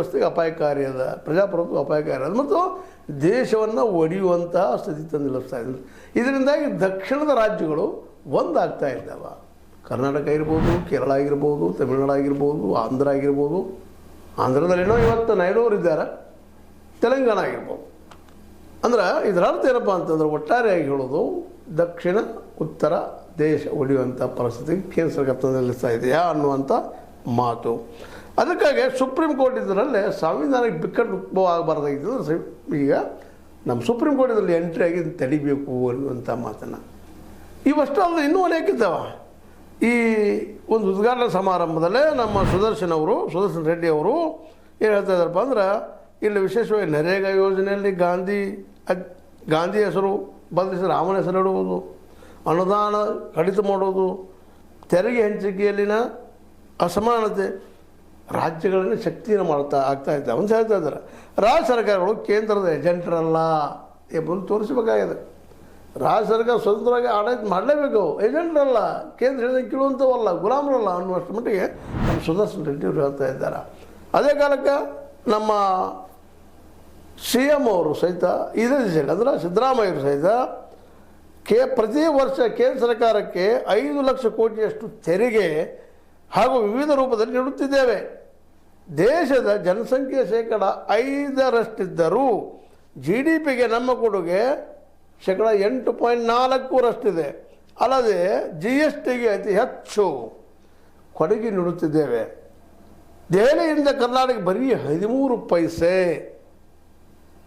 ವ್ಯವಸ್ಥೆಗೆ ಅಪಾಯಕಾರಿ ಅದ, ಪ್ರಜಾಪ್ರಭುತ್ವ ಅಪಾಯಕಾರಿ ಅದ ಮತ್ತು ದೇಶವನ್ನು ಒಡೆಯುವಂತಹ ಸ್ಥಿತಿ ತಂದು ನಿಲ್ಲಿಸ್ತಾ ಇದ್ದಾರೆ. ಇದರಿಂದಾಗಿ ದಕ್ಷಿಣದ ರಾಜ್ಯಗಳು ಒಂದಾಗ್ತಾ ಇದ್ದಾವೆ. ಕರ್ನಾಟಕ ಇರ್ಬೋದು, ಕೇರಳ ಆಗಿರ್ಬೋದು, ತಮಿಳುನಾಡು ಆಗಿರ್ಬೋದು, ಆಂಧ್ರ ಆಗಿರ್ಬೋದು. ಆಂಧ್ರದಲ್ಲಿನೋ ಇವತ್ತು ನಾಯ್ಡೂರು ಇದ್ದಾರೆ, ತೆಲಂಗಾಣ ಆಗಿರ್ಬೋದು. ಅಂದ್ರೆ ಇದರ ಅರ್ಥ ಏನಪ್ಪ ಅಂತಂದ್ರೆ ಒಟ್ಟಾರೆಯಾಗಿ ಹೇಳೋದು ದಕ್ಷಿಣ ಉತ್ತರ ದೇಶ ಒಡೆಯುವಂಥ ಪರಿಸ್ಥಿತಿಗೆ ಕೇಂದ್ರ ಸರ್ಕಾರ ತಂದು ನಿಲ್ಲಿಸ್ತಾ ಇದೆಯಾ ಅನ್ನುವಂಥ ಮಾತು. ಅದಕ್ಕಾಗಿ ಸುಪ್ರೀಂ ಕೋರ್ಟ್ ಇದರಲ್ಲೇ ಸಂವಿಧಾನಕ್ಕೆ ಬಿಕ್ಕಟ್ಟು ಉದ್ಭವ ಆಗಬಾರ್ದಾಗಿದ್ದು ಈಗ ನಮ್ಮ ಸುಪ್ರೀಂ ಕೋರ್ಟ್ ಇದರಲ್ಲಿ ಎಂಟ್ರಿ ಆಗಿ ತಡಿಬೇಕು ಅನ್ನುವಂಥ ಮಾತನ್ನು. ಇವಷ್ಟು ಅಲ್ಲದೆ ಇನ್ನೂ ಅನೇಕಿದ್ದಾವೆ. ಈ ಒಂದು ಉದ್ಘಾಟನಾ ಸಮಾರಂಭದಲ್ಲೇ ನಮ್ಮ ಸುದರ್ಶನ್ ರೆಡ್ಡಿ ಅವರು ಏನು ಹೇಳ್ತಾ ಇದ್ದಾರಪ್ಪ ಅಂದ್ರೆ, ಇಲ್ಲಿ ವಿಶೇಷವಾಗಿ ನರೇಗಾ ಯೋಜನೆಯಲ್ಲಿ ಗಾಂಧಿ ಹೆಸರು ಬದಲಿಸಿ ರಾಮನ ಹೆಸರು ಇಡುವುದು, ಅನುದಾನ ಕಡಿತ ಮಾಡೋದು, ತೆರಿಗೆ ಹಂಚಿಕೆಯಲ್ಲಿನ ಅಸಮಾನತೆ ರಾಜ್ಯಗಳನ್ನು ಶಕ್ತಿಯನ್ನು ಆಗ್ತಾ ಇದ್ದಾವೆ ಅಂತ ಹೇಳ್ತಾ ಇದ್ದಾರೆ. ರಾಜ್ಯ ಸರ್ಕಾರಗಳು ಕೇಂದ್ರದ ಏಜೆಂಟರಲ್ಲ ಎಂಬುದನ್ನು ತೋರಿಸಬೇಕಾಗಿದೆ. ರಾಜ್ಯ ಸರ್ಕಾರ ಸ್ವತಂತ್ರವಾಗಿ ಆಡಳಿತ ಮಾಡಲೇಬೇಕು, ಏಜೆಂಟ್ರಲ್ಲ, ಕೇಂದ್ರ ಹೇಳಿದಂಗೆ ಕೇಳುವಂಥವಲ್ಲ, ಗುಲಾಮರಲ್ಲ ಅನ್ನುವಷ್ಟು ಮಟ್ಟಿಗೆ ನಮ್ಮ ಸುದರ್ಶನ್ ರೆಡ್ಡಿ ಅವರು ಹೇಳ್ತಾ ಇದ್ದಾರೆ. ಅದೇ ಕಾಲಕ್ಕೆ ನಮ್ಮ CM ಅವರು ಸಹಿತ ಇದೇ ದಿಶೆಯಲ್ಲಿ ಅಂದರೆ ಸಿದ್ದರಾಮಯ್ಯರು ಸಹಿತ ಪ್ರತಿ ವರ್ಷ ಕೇಂದ್ರ ಸರ್ಕಾರಕ್ಕೆ 5 ಲಕ್ಷ ಕೋಟಿಯಷ್ಟು ತೆರಿಗೆ ಹಾಗೂ ವಿವಿಧ ರೂಪದಲ್ಲಿ ನೀಡುತ್ತಿದ್ದೇವೆ. ದೇಶದ ಜನಸಂಖ್ಯೆ ಶೇಕಡ 5ರಷ್ಟಿದ್ದರೂ GDPಗೆ ನಮ್ಮ ಕೊಡುಗೆ ಶೇಕಡ 8.4ರಷ್ಟಿದೆ. ಅಲ್ಲದೆ GSTಗೆ ಅತಿ ಹೆಚ್ಚು ಕೊಡುಗೆ ನೀಡುತ್ತಿದ್ದೇವೆ. ದೆಹಲಿಯಿಂದ ಕರ್ನಾಟಕ ಬರೀ 13 ಪೈಸೆ